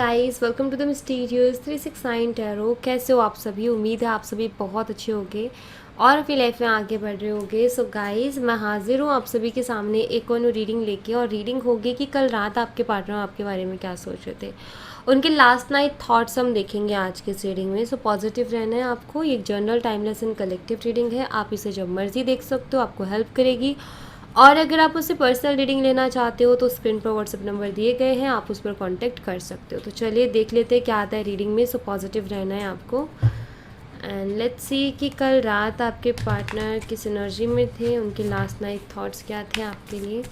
Guys, welcome to the mysterious 369 tarot. कैसे हो आप सभी? उम्मीद है आप सभी बहुत अच्छे होंगे और अपनी लाइफ में आगे बढ़ रहे होंगे। सो गाइस, मैं हाजिर हूँ आप सभी के सामने एक और रीडिंग लेके, और रीडिंग होगी कि कल रात आपके पार्टनर आपके बारे में क्या सोच रहे थे, उनके लास्ट नाइट थॉट्स हम देखेंगे आज के इस रीडिंग में। सो पॉजिटिव रहना है आपको। ये एक journal, timeless and collective reading है। आप इसे जब मर्जी देख सकते हो, आपको हेल्प करेगी। और अगर आप उससे पर्सनल रीडिंग लेना चाहते हो तो स्क्रीन पर व्हाट्सएप नंबर दिए गए हैं, आप उस पर कांटेक्ट कर सकते हो। तो चलिए देख लेते हैं क्या आता है रीडिंग में। सो पॉजिटिव रहना है आपको। एंड लेट्स सी कि कल रात आपके पार्टनर किस एनर्जी में थे, उनके लास्ट नाइट थॉट्स क्या थे आपके लिए।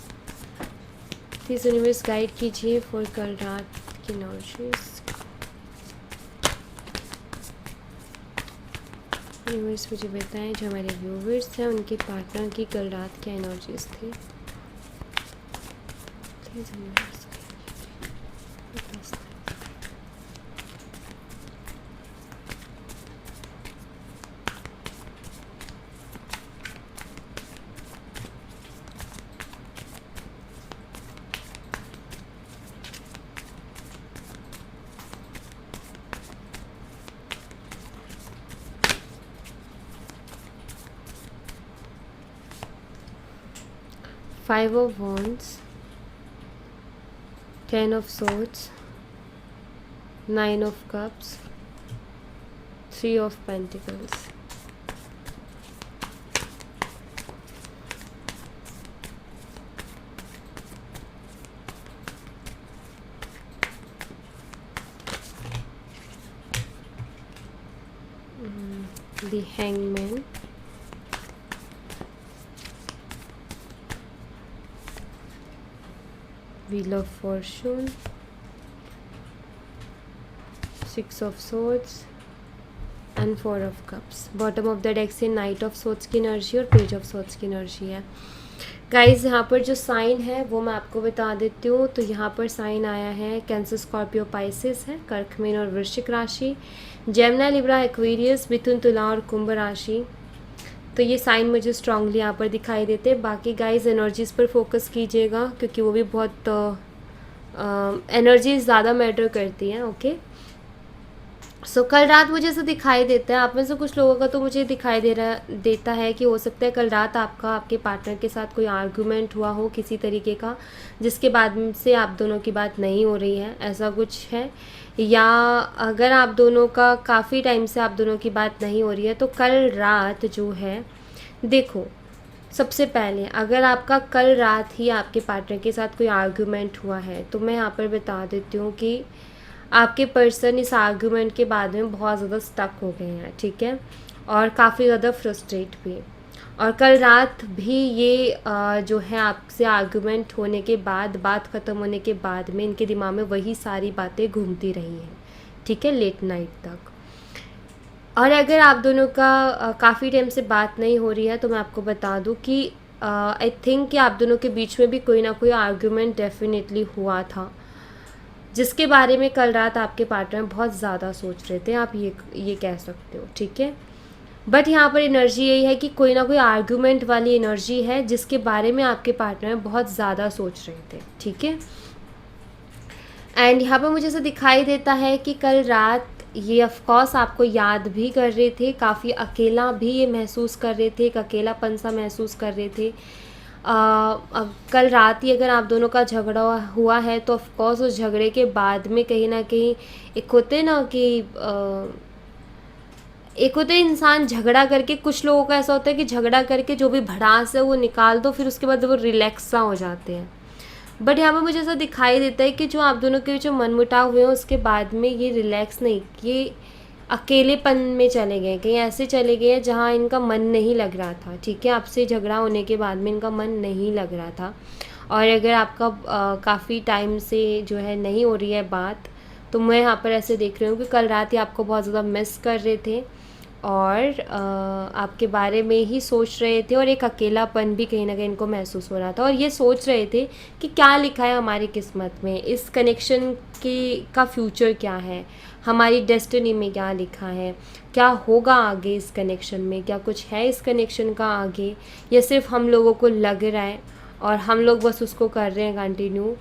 प्लीज यूनिवर्स गाइड कीजिए फॉर कल रात की एनर्जीज। यूनिवर्स मुझे बताएं जो हमारे व्यूवर्स हैं उनके पार्टनर की कल रात क्या एनर्जीज थी। Please universe 5 of Wands, 10 of Swords, 9 of Cups, 3 of Pentacles. The Hangman, Wheel of Fortune, 6 of Swords and 4 of cups. Bottom of the deck से नाइट ऑफ सोर्ड्स की एनर्जी और पेज ऑफ सोर्ड्स की energy है। Guys, यहाँ पर जो sign है वो मैं आपको बता देती हूँ। तो यहाँ पर साइन आया है कैंसर, स्कॉर्पियो, पाइसिस है, कर्क, मीन और वृश्चिक राशि, जेमिनी, लिब्रा, एक्वेरियस, मिथुन, तुला और कुंभ राशि। तो ये साइन मुझे स्ट्रांगली यहाँ पर दिखाई देते हैं। बाकी गाइज एनर्जीज़ पर फोकस कीजिएगा क्योंकि वो भी बहुत एनर्जी ज़्यादा मैटर करती हैं। ओके, सो कल रात मुझे ऐसा दिखाई देता है, आप में से कुछ लोगों का तो मुझे दिखाई देता है कि हो सकता है कल रात आपका आपके पार्टनर के साथ कोई आर्गुमेंट हुआ हो किसी तरीके का, जिसके बाद से आप दोनों की बात नहीं हो रही है, ऐसा कुछ है। या अगर आप दोनों का काफ़ी टाइम से आप दोनों की बात नहीं हो रही है तो कल रात जो है, देखो सबसे पहले अगर आपका कल रात ही आपके पार्टनर के साथ कोई आर्गुमेंट हुआ है तो मैं यहाँ पर बता देती हूँ कि आपके पर्सन इस आर्गुमेंट के बाद में बहुत ज़्यादा स्टक हो गए हैं, ठीक है, और काफ़ी ज़्यादा फ्रस्ट्रेट भी। और कल रात भी ये जो है आपसे आर्गुमेंट होने के बाद, बात ख़त्म होने के बाद में इनके दिमाग में वही सारी बातें घूमती रही हैं, ठीक है, लेट नाइट तक। और अगर आप दोनों का काफ़ी टाइम से बात नहीं हो रही है तो मैं आपको बता दूं कि आई थिंक कि आप दोनों के बीच में भी कोई ना कोई आर्गुमेंट डेफिनेटली हुआ था, जिसके बारे में कल रात आपके पार्टनर बहुत ज़्यादा सोच रहे थे, आप ये कह सकते हो, ठीक है। बट यहाँ पर एनर्जी यही है कि कोई ना कोई आर्गुमेंट वाली एनर्जी है जिसके बारे में आपके पार्टनर बहुत ज़्यादा सोच रहे थे, ठीक है। एंड यहाँ पर मुझे ऐसा दिखाई देता है कि कल रात ये ऑफकोर्स आपको याद भी कर रहे थे, काफ़ी अकेला भी ये महसूस कर रहे थे, एक अकेलापन सा महसूस कर रहे थे। कल रात ही अगर आप दोनों का झगड़ा हुआ है तो ऑफकोर्स उस झगड़े के बाद में कहीं ना कहीं एक होते ना कि एक होते इंसान झगड़ा करके, कुछ लोगों का ऐसा होता है कि झगड़ा करके जो भी भड़ास है वो निकाल दो, फिर उसके बाद वो रिलैक्स सा हो जाते हैं। बट यहाँ पर मुझे ऐसा दिखाई देता है कि जो आप दोनों के जो मनमुटाव हुए हैं उसके बाद में ये रिलैक्स नहीं, ये अकेलेपन में चले गए, कहीं ऐसे चले गए जहाँ इनका मन नहीं लग रहा था, ठीक है। आपसे झगड़ा होने के बाद में इनका मन नहीं लग रहा था। और अगर आपका काफ़ी टाइम से जो है नहीं हो रही है बात, तो मैं यहाँ पर ऐसे देख रही हूँ कि कल रात ही आपको बहुत ज़्यादा मिस कर रहे थे और आपके बारे में ही सोच रहे थे, और एक अकेलापन भी कहीं ना कहीं इनको महसूस हो रहा था। और ये सोच रहे थे कि क्या लिखा है हमारी किस्मत में, इस कनेक्शन का फ्यूचर क्या है, हमारी डेस्टिनी में क्या लिखा है, क्या होगा आगे इस कनेक्शन में, क्या कुछ है इस कनेक्शन का आगे, या सिर्फ हम लोगों को लग रहा है और हम लोग बस उसको कर रहे हैं कंटिन्यू।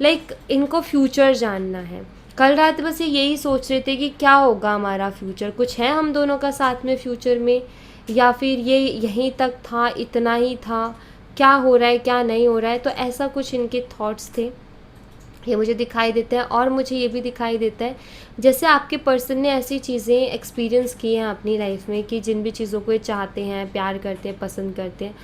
लाइक इनको फ्यूचर जानना है। कल रात बस ये यही सोच रहे थे कि क्या होगा हमारा फ्यूचर, कुछ है हम दोनों का साथ में फ्यूचर में, या फिर ये यहीं तक था, इतना ही था, क्या हो रहा है क्या नहीं हो रहा है। तो ऐसा कुछ इनके थॉट्स थे, ये मुझे दिखाई देता है। और मुझे ये भी दिखाई देता है जैसे आपके पर्सन ने ऐसी चीज़ें एक्सपीरियंस की हैं अपनी लाइफ में कि जिन भी चीज़ों को ये चाहते हैं, प्यार करते हैं, पसंद करते हैं,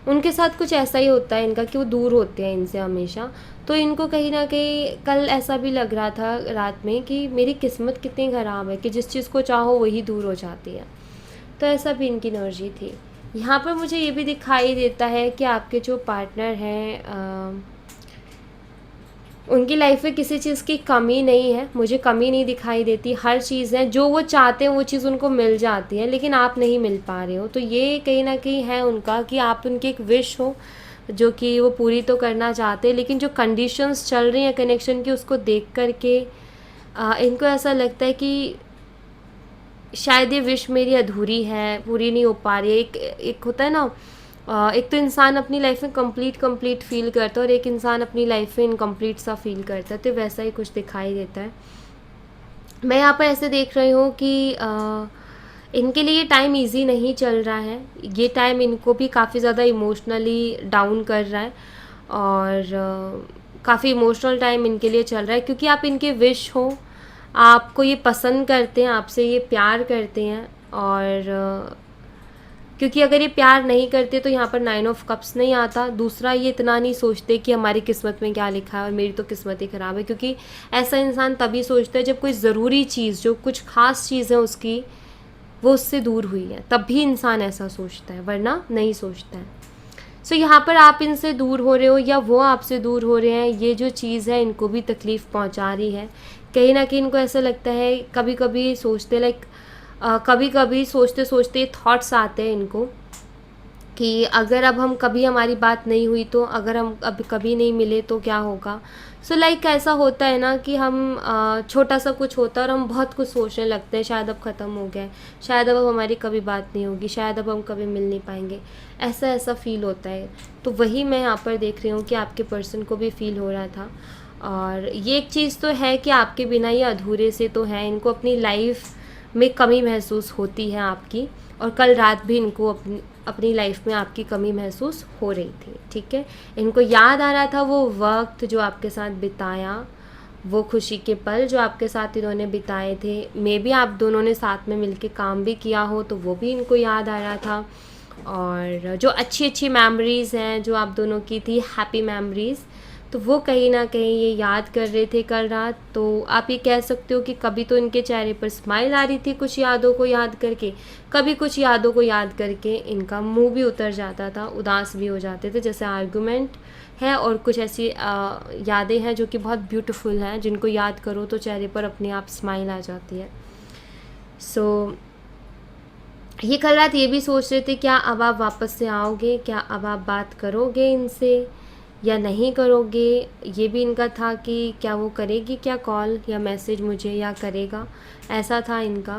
उनके साथ कुछ ऐसा ही होता है इनका कि वो दूर होते हैं इनसे हमेशा। तो इनको कहीं ना कहीं कल ऐसा भी लग रहा था रात में कि मेरी किस्मत कितनी ख़राब है कि जिस चीज़ को चाहो वही दूर हो जाती है। तो ऐसा भी इनकी एनर्जी थी। यहाँ पर मुझे ये भी दिखाई देता है कि आपके जो पार्टनर हैं उनकी लाइफ में किसी चीज़ की कमी नहीं है, मुझे कमी नहीं दिखाई देती। हर चीज़ है जो वो चाहते हैं वो चीज़ उनको मिल जाती है, लेकिन आप नहीं मिल पा रहे हो। तो ये कहीं ना कहीं है उनका कि आप उनकी एक विश हो जो कि वो पूरी तो करना चाहते हैं, लेकिन जो कंडीशंस चल रही हैं कनेक्शन की उसको देख कर के इनको ऐसा लगता है कि शायद ये विश मेरी अधूरी है, पूरी नहीं हो पा रही है। एक होता है ना, एक तो इंसान अपनी लाइफ में कंप्लीट फ़ील करता है और एक इंसान अपनी लाइफ में इनकम्प्लीट सा फ़ील करता है। तो वैसा ही कुछ दिखाई देता है। मैं यहाँ पर ऐसे देख रही हूँ कि इनके लिए ये टाइम इजी नहीं चल रहा है। ये टाइम इनको भी काफ़ी ज़्यादा इमोशनली डाउन कर रहा है और काफ़ी इमोशनल टाइम इनके लिए चल रहा है, क्योंकि आप इनके विश हो, आपको ये पसंद करते हैं, आपसे ये प्यार करते हैं। और क्योंकि अगर ये प्यार नहीं करते तो यहाँ पर 9 ऑफ कप्स नहीं आता। दूसरा, ये इतना नहीं सोचते कि हमारी किस्मत में क्या लिखा है और मेरी तो किस्मत ही ख़राब है, क्योंकि ऐसा इंसान तभी सोचता है जब कोई ज़रूरी चीज़, जो कुछ ख़ास चीज़ है उसकी, वो उससे दूर हुई है, तब भी इंसान ऐसा सोचता है, वरना नहीं सोचता है। सो यहाँ पर आप इनसे दूर हो रहे हो या वो आपसे दूर हो रहे हैं, ये जो चीज़ है इनको भी तकलीफ़ पहुँचा रही है। कहीं ना कहीं इनको ऐसा लगता है, कभी कभी सोचते कभी कभी सोचते सोचते थॉट्स आते हैं इनको कि अगर अब हम कभी हमारी बात नहीं हुई तो, अगर हम अब कभी नहीं मिले तो क्या होगा। सो ऐसा होता है ना कि हम छोटा सा कुछ होता है और हम बहुत कुछ सोचने लगते हैं, शायद अब ख़त्म हो गया, शायद अब हमारी कभी बात नहीं होगी, शायद अब हम कभी मिल नहीं पाएंगे, ऐसा फील होता है। तो वही मैं यहाँ पर देख रही हूँ कि आपके पर्सन को भी फील हो रहा था। और ये एक चीज़ तो है कि आपके बिना ये अधूरे से तो है, इनको अपनी लाइफ में कमी महसूस होती है आपकी, और कल रात भी इनको अपनी लाइफ में आपकी कमी महसूस हो रही थी। ठीक है, इनको याद आ रहा था वो वक्त जो आपके साथ बिताया, वो खुशी के पल जो आपके साथ इन्होंने बिताए थे। मे बी आप दोनों ने साथ में मिलके काम भी किया हो तो वो भी इनको याद आ रहा था। और जो अच्छी अच्छी मेमोरीज़ हैं जो आप दोनों की थी, हैप्पी मेमोरीज़, तो वो कहीं ना कहीं ये याद कर रहे थे कल रात। तो आप ये कह सकते हो कि कभी तो इनके चेहरे पर स्माइल आ रही थी कुछ यादों को याद करके, कभी कुछ यादों को याद करके इनका मुंह भी उतर जाता था, उदास भी हो जाते थे, जैसे आर्गुमेंट है और कुछ ऐसी यादें हैं जो कि बहुत ब्यूटीफुल हैं, जिनको याद करो तो चेहरे पर अपने आप स्माइल आ जाती है। सो ये कल रात ये भी सोच रहे थे, क्या अब आप वापस से आओगे, क्या अब आप बात करोगे इनसे या नहीं करोगे। ये भी इनका था कि क्या वो करेगी क्या कॉल या मैसेज मुझे, या करेगा, ऐसा था इनका।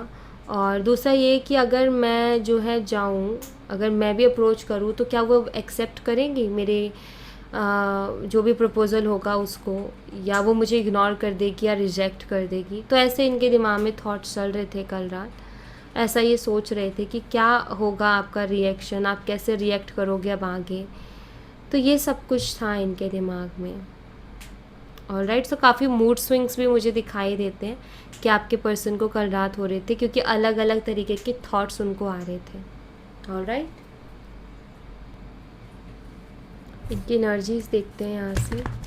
और दूसरा ये कि अगर मैं जो है जाऊँ, अगर मैं भी अप्रोच करूँ तो क्या वो एक्सेप्ट करेंगी मेरे जो भी प्रपोज़ल होगा उसको, या वो मुझे इग्नोर कर देगी या रिजेक्ट कर देगी। तो ऐसे इनके दिमाग में थॉट्स चल रहे थे कल रात। ऐसा ये सोच रहे थे कि क्या होगा आपका रिएक्शन, आप कैसे रिएक्ट करोगे अब आगे। तो ये सब कुछ था इनके दिमाग में। ऑलराइट, सो काफ़ी मूड स्विंग्स भी मुझे दिखाई देते हैं कि आपके पर्सन को कल रात हो रहे थे, क्योंकि अलग अलग तरीके के थॉट्स उनको आ रहे थे। ऑलराइट, इनकी एनर्जीज देखते हैं यहाँ से।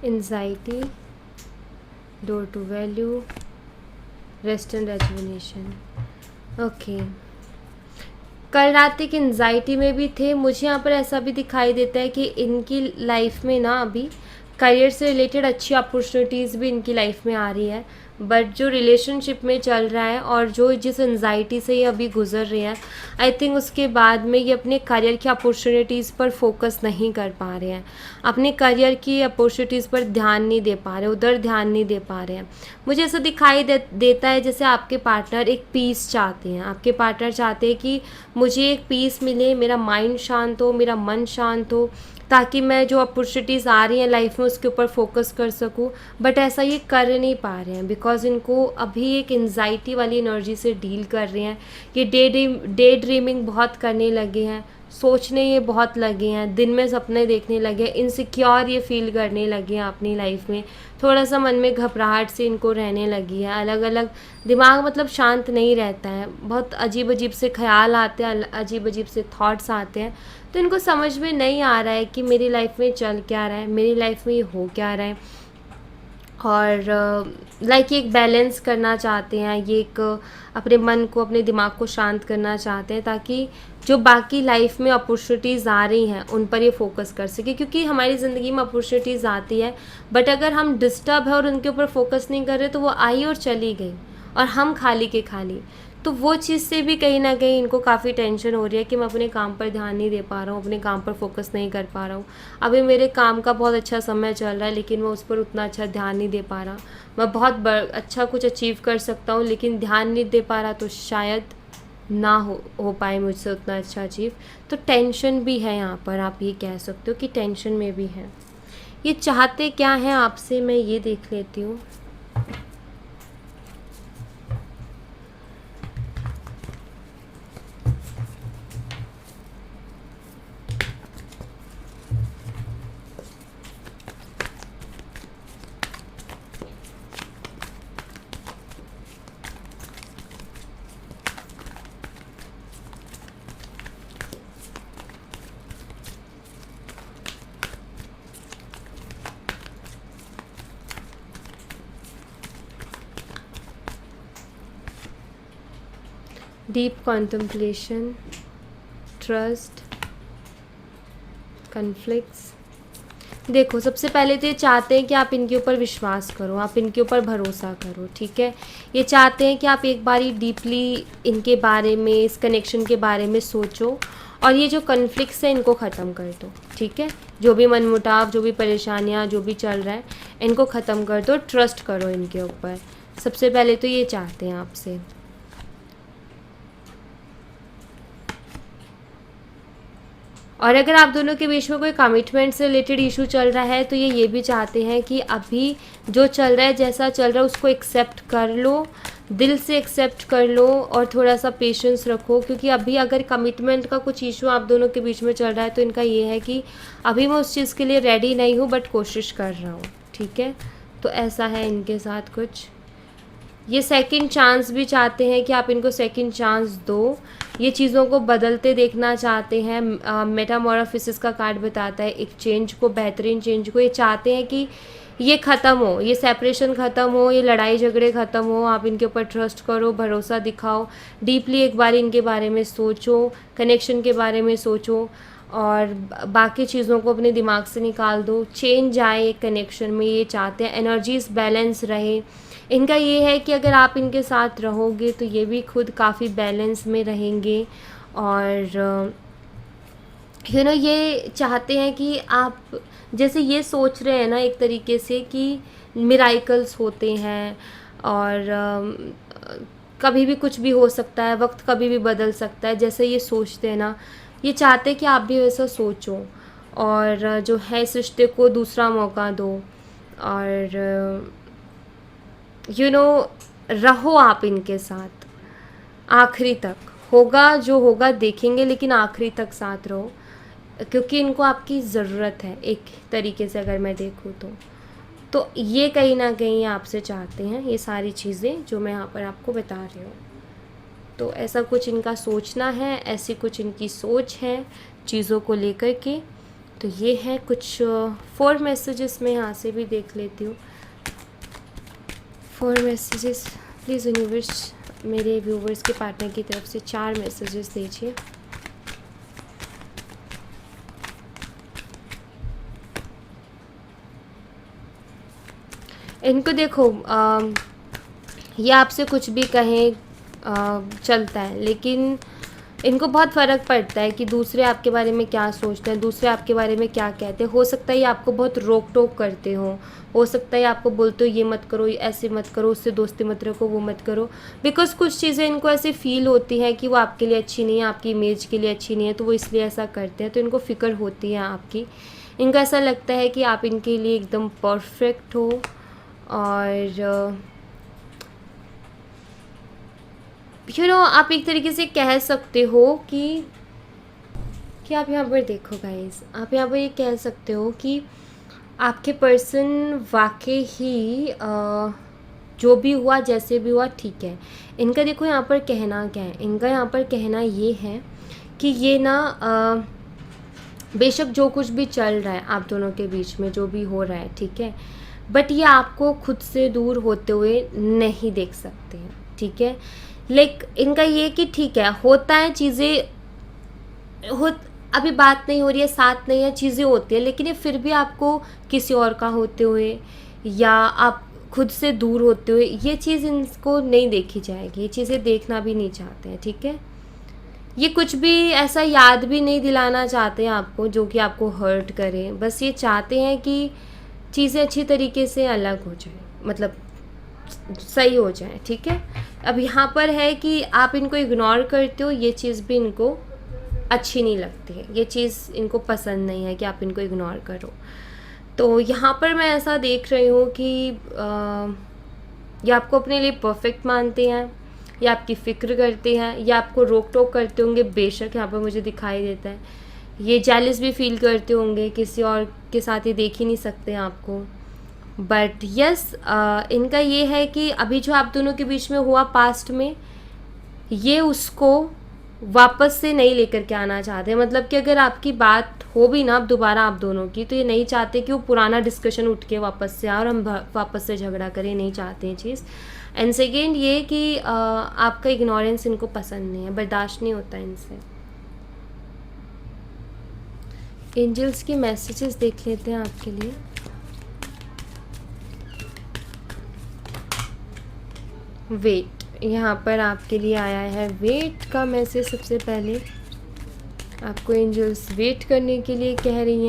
Anxiety, door to value, rest and rejuvenation. Okay, कल रात एक एंजाइटी में भी थे। मुझे यहाँ पर ऐसा भी दिखाई देता है कि इनकी लाइफ में ना अभी करियर से रिलेटेड अच्छी अपॉर्चुनिटीज़ भी इनकी लाइफ में आ रही है, बट जो रिलेशनशिप में चल रहा है और जो जिस एंजाइटी से ये अभी गुजर रही है, आई थिंक उसके बाद में ये अपने करियर की अपॉर्चुनिटीज़ पर फोकस नहीं कर पा रहे हैं, अपने करियर की अपॉर्चुनिटीज़ पर ध्यान नहीं दे पा रहे, उधर ध्यान नहीं दे पा रहे हैं। मुझे ऐसा दिखाई देता है जैसे आपके पार्टनर एक पीस चाहते हैं, आपके पार्टनर चाहते हैं कि मुझे एक पीस मिले, मेरा माइंड शांत हो, मेरा मन शांत हो, ताकि मैं जो अपॉर्चुनिटीज़ आ रही हैं लाइफ में उसके ऊपर फोकस कर सकूं। बट ऐसा ये कर नहीं पा रहे हैं बिकॉज इनको अभी एक एंजाइटी वाली एनर्जी से डील कर रहे हैं। ये डे ड्रीमिंग बहुत करने लगे हैं, सोचने ये बहुत लगे हैं, दिन में सपने देखने लगे हैं, इनसिक्योर ये फील करने लगे हैं अपनी लाइफ में, थोड़ा सा मन में घबराहट से इनको रहने लगी है, अलग अलग दिमाग मतलब शांत नहीं रहता है, बहुत अजीब अजीब से ख्याल आते हैं, अजीब अजीब से थॉट्स आते हैं। तो इनको समझ में नहीं आ रहा है कि मेरी लाइफ में चल क्या रहा है, मेरी लाइफ में ये हो क्या रहा है। और लाइक एक बैलेंस करना चाहते हैं, ये एक अपने मन को, अपने दिमाग को शांत करना चाहते हैं ताकि जो बाकी लाइफ में अपॉर्चुनिटीज़ आ रही हैं उन पर ये फोकस कर सके। क्योंकि हमारी ज़िंदगी में अपॉर्चुनिटीज़ आती है, बट अगर हम डिस्टर्ब है और उनके ऊपर फोकस नहीं कर रहे तो वो आई और चली गई और हम खाली के खाली। तो वो चीज़ से भी कहीं ना कहीं इनको काफ़ी टेंशन हो रही है कि मैं अपने काम पर ध्यान नहीं दे पा रहा हूँ, अपने काम पर फोकस नहीं कर पा रहा हूँ। अभी मेरे काम का बहुत अच्छा समय चल रहा है लेकिन मैं उस पर उतना अच्छा ध्यान नहीं दे पा रहा। मैं बहुत अच्छा कुछ अचीव कर सकता हूँ लेकिन ध्यान नहीं दे पा रहा, तो शायद ना हो पाए मुझसे उतना अच्छा अचीव। तो टेंशन भी है यहाँ पर, आप ये कह सकते हो कि टेंशन में भी है। ये चाहते क्या हैं आपसे, मैं ये देख लेती हूँ। Deep contemplation, trust, conflicts. देखो, सबसे पहले तो ये चाहते हैं कि आप इनके ऊपर विश्वास करो, आप इनके ऊपर भरोसा करो, ठीक है। ये चाहते हैं कि आप एक बारी डीपली इनके बारे में, इस कनेक्शन के बारे में सोचो और ये जो कन्फ्लिक्ट्स है इनको ख़त्म कर दो, ठीक है। जो भी मनमुटाव, जो भी परेशानियाँ, जो भी चल रहा है, इनको ख़त्म कर दो, ट्रस्ट करो इनके ऊपर। सबसे पहले तो ये चाहते हैं आपसे। और अगर आप दोनों के बीच में कोई कमिटमेंट से रिलेटेड इशू चल रहा है तो ये भी चाहते हैं कि अभी जो चल रहा है, जैसा चल रहा है, उसको एक्सेप्ट कर लो, दिल से एक्सेप्ट कर लो और थोड़ा सा पेशेंस रखो। क्योंकि अभी अगर कमिटमेंट का कुछ इशू आप दोनों के बीच में चल रहा है तो इनका ये है कि अभी मैं उस चीज़ के लिए रेडी नहीं हूँ बट कोशिश कर रहा हूँ, ठीक है। तो ऐसा है इनके साथ कुछ। ये सेकंड चांस भी चाहते हैं कि आप इनको सेकंड चांस दो, ये चीज़ों को बदलते देखना चाहते हैं। मेटामॉर्फोसिस का कार्ड बताता है एक चेंज को, बेहतरीन चेंज को। ये चाहते हैं कि ये ख़त्म हो, ये सेपरेशन ख़त्म हो, ये लड़ाई झगड़े ख़त्म हो। आप इनके ऊपर ट्रस्ट करो, भरोसा दिखाओ, डीपली एक बार इनके बारे में सोचो, कनेक्शन के बारे में सोचो और बाकी चीज़ों को अपने दिमाग से निकाल दो। चेंज आए एक कनेक्शन में, ये चाहते हैं। एनर्जीज बैलेंस रहे। इनका ये है कि अगर आप इनके साथ रहोगे तो ये भी खुद काफ़ी बैलेंस में रहेंगे। और ये चाहते हैं कि आप जैसे ये सोच रहे हैं ना एक तरीके से कि मिराइकल्स होते हैं और कभी भी कुछ भी हो सकता है, वक्त कभी भी बदल सकता है, जैसे ये सोचते हैं ना, ये चाहते हैं कि आप भी वैसा सोचो और जो है इस रिश्ते को दूसरा मौका दो और रहो आप इनके साथ आखिरी तक। होगा जो होगा देखेंगे, लेकिन आखिरी तक साथ रहो क्योंकि इनको आपकी ज़रूरत है एक तरीके से अगर मैं देखूँ तो ये कहीं ना कहीं आपसे चाहते हैं ये सारी चीज़ें जो मैं यहाँ पर आपको बता रही हूँ। तो ऐसा कुछ इनका सोचना है, ऐसी कुछ इनकी सोच है चीज़ों को लेकर के। तो ये है कुछ 4 मैसेजेस मैं यहाँ से भी देख लेती हूँ। 4 मैसेजेस प्लीज़ यूनिवर्स मेरे व्यूवर्स के पार्टनर की तरफ से 4 मैसेजेस दीजिए। इनको देखो, ये आपसे कुछ भी कहें चलता है, लेकिन इनको बहुत फ़र्क पड़ता है कि दूसरे आपके बारे में क्या सोचते हैं, दूसरे आपके बारे में क्या कहते हैं। हो सकता है ये आपको बहुत रोक टोक करते हो सकता है आपको बोलते हो ये मत करो, ऐसे मत करो, उससे दोस्ती मत रखो, वो मत करो, बिकॉज़ कुछ चीज़ें इनको ऐसे फील होती हैं कि वो आपके लिए अच्छी नहीं है, आपकी इमेज के लिए अच्छी नहीं है, तो वो इसलिए ऐसा करते हैं। तो इनको फ़िक्र होती है आपकी। इनको ऐसा लगता है कि आप इनके लिए एकदम परफेक्ट हो, और आप एक तरीके से कह सकते हो कि आप यहाँ पर देखो गाइस, आप यहाँ पर ये कह सकते हो कि आपके पर्सन वाकई ही जो भी हुआ जैसे भी हुआ ठीक है। इनका देखो यहाँ पर कहना क्या है, इनका यहाँ पर कहना ये है कि ये ना बेशक जो कुछ भी चल रहा है आप दोनों के बीच में, जो भी हो रहा है ठीक है, बट ये आपको खुद से दूर होते हुए नहीं देख सकते हैं, ठीक है। इनका ये कि ठीक है, होता है चीज़ें, अभी बात नहीं हो रही है, साथ नहीं है, चीज़ें होती है, लेकिन ये फिर भी आपको किसी और का होते हुए या आप खुद से दूर होते हुए, ये चीज़ इनको नहीं देखी जाएगी, ये चीज़ें देखना भी नहीं चाहते हैं, ठीक है। ये कुछ भी ऐसा याद भी नहीं दिलाना चाहते हैं आपको जो कि आपको हर्ट करे, बस ये चाहते हैं कि चीज़ें अच्छी तरीके से अलग हो जाए, मतलब सही हो जाए, ठीक है। अब यहाँ पर है कि आप इनको इग्नोर करते हो, ये चीज़ भी इनको अच्छी नहीं लगती है, ये चीज़ इनको पसंद नहीं है कि आप इनको इग्नोर करो। तो यहाँ पर मैं ऐसा देख रही हूँ कि ये आपको अपने लिए परफेक्ट मानते हैं, या आपकी फ़िक्र करते हैं, या आपको रोक टोक करते होंगे, बेशक यहाँ पर मुझे दिखाई देता है। ये जेलस भी फील करते होंगे, किसी और के साथ ही देख ही नहीं सकते आपको। बट यस, इनका ये है कि अभी जो आप दोनों के बीच में हुआ पास्ट में, ये उसको वापस से नहीं लेकर के आना चाहते। मतलब कि अगर आपकी बात हो भी ना अब दोबारा आप दोनों की, तो ये नहीं चाहते कि वो पुराना डिस्कशन उठ के वापस से आए और हम वापस से झगड़ा करें, नहीं चाहते हैं चीज़। एंड सेकेंड ये कि आपका इग्नोरेंस इनको पसंद नहीं है, बर्दाश्त नहीं होता इनसे। एंजल्स की मैसेजेस देख लेते हैं आपके लिए। वेट, यहाँ पर आपके लिए आया है वेट का मैसेज। सबसे पहले आपको एंजल्स वेट करने के लिए कह रही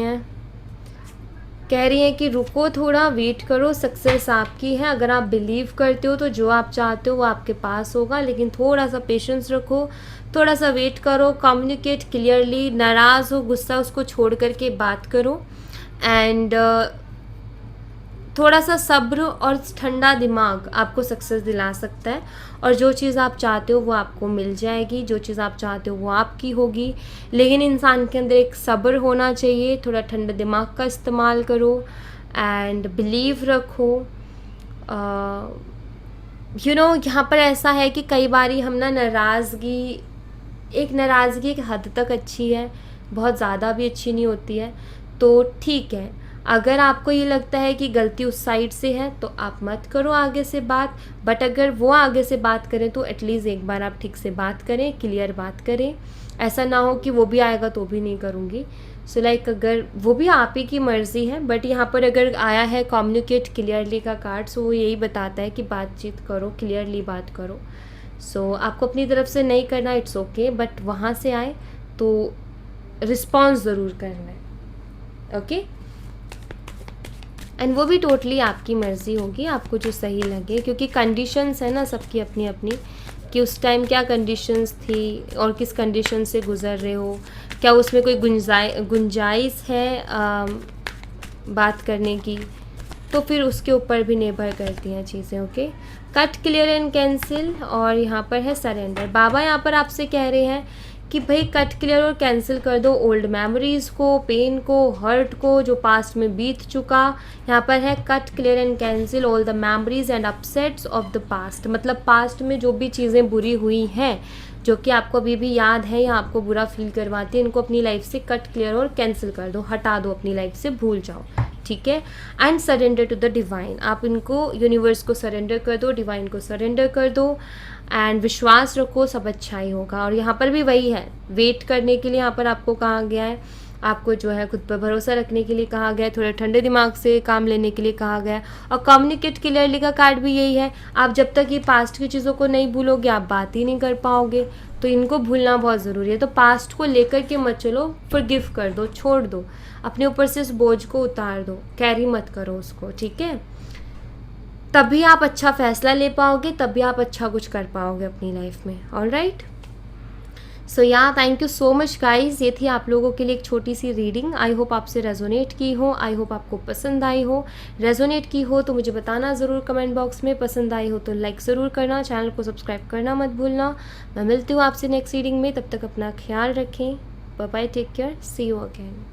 हैं कि रुको थोड़ा, वेट करो, सक्सेस आपकी है। अगर आप बिलीव करते हो तो जो आप चाहते हो वो आपके पास होगा, लेकिन थोड़ा सा पेशेंस रखो, थोड़ा सा वेट करो, कम्युनिकेट क्लियरली, नाराज़ हो, गुस्सा उसको छोड़ करके बात करो, एंड थोड़ा सा सब्र और ठंडा दिमाग आपको सक्सेस दिला सकता है। और जो चीज़ आप चाहते हो वो आपको मिल जाएगी, जो चीज़ आप चाहते हो वो आपकी होगी, लेकिन इंसान के अंदर एक सब्र होना चाहिए। थोड़ा ठंडा दिमाग का इस्तेमाल करो एंड बिलीव रखो। यहाँ पर ऐसा है कि कई बारी हम ना नाराज़गी एक हद तक अच्छी है, बहुत ज़्यादा भी अच्छी नहीं होती है। तो ठीक है, अगर आपको ये लगता है कि गलती उस साइड से है तो आप मत करो आगे से बात, बट अगर वो आगे से बात करें तो एटलीस्ट एक बार आप ठीक से बात करें, क्लियर बात करें। ऐसा ना हो कि वो भी आएगा तो भी नहीं करूँगी। सो अगर वो भी आप ही की मर्ज़ी है, बट यहाँ पर अगर आया है कम्युनिकेट क्लियरली का कार्ड, सो वो यही बताता है कि बातचीत करो, क्लियरली बात करो। सो आपको अपनी तरफ से नहीं करना, इट्स ओके, बट वहाँ से आए तो रिस्पॉन्स ज़रूर करना है, ओके। एंड वो भी टोटली आपकी मर्ज़ी होगी, आपको जो सही लगे, क्योंकि कंडीशंस है ना सबकी अपनी अपनी, कि उस टाइम क्या कंडीशंस थी और किस कंडीशन से गुज़र रहे हो, क्या उसमें कोई गुंजाइश है बात करने की, तो फिर उसके ऊपर भी निर्भर करती हैं चीज़ें, okay. Cut, clear and cancel, और यहाँ पर है सरेंडर। बाबा यहाँ पर आपसे कह रहे हैं कि भाई कट क्लियर और कैंसिल कर दो ओल्ड मेमोरीज़ को, पेन को, हर्ट को जो पास्ट में बीत चुका। यहाँ पर है cut clear and cancel all the memories and upsets of the past, मतलब पास्ट में जो भी चीज़ें बुरी हुई हैं जो कि आपको अभी भी याद है या आपको बुरा फील करवाती है, इनको अपनी लाइफ से कट क्लियर और कैंसिल कर दो, हटा दो, अपनी लाइफ से भूल जाओ, ठीक है। And surrender to the divine, आप इनको यूनिवर्स को सरेंडर कर दो, डिवाइन को सरेंडर कर दो एंड विश्वास रखो सब अच्छा ही होगा। और यहाँ पर भी वही है, वेट करने के लिए यहाँ पर आपको कहा गया है, आपको जो है खुद पर भरोसा रखने के लिए कहा गया है, थोड़े ठंडे दिमाग से काम लेने के लिए कहा गया है। और कम्युनिकेट क्लियरली का कार्ड भी यही है, आप जब तक ये पास्ट की चीज़ों को नहीं भूलोगे आप बात ही नहीं कर पाओगे, तो इनको भूलना बहुत ज़रूरी है। तो पास्ट को लेकर के मत चलो, फॉरगिव कर दो, छोड़ दो, अपने ऊपर से उस बोझ को उतार दो, कैरी मत करो उसको, ठीक है। तभी आप अच्छा फैसला ले पाओगे, तभी आप अच्छा कुछ कर पाओगे अपनी लाइफ में। ऑलराइट, सो या thank you so much guys, ये थी आप लोगों के लिए एक छोटी सी रीडिंग। आई होप आपसे रेजोनेट की हो, आई होप आपको पसंद आई हो। रेजोनेट की हो तो मुझे बताना ज़रूर कमेंट बॉक्स में, पसंद आई हो तो लाइक ज़रूर करना, चैनल को सब्सक्राइब करना मत भूलना। मैं मिलती हूँ आपसे नेक्स्ट रीडिंग में, तब तक अपना ख्याल रखें, bye bye, take care, see you again.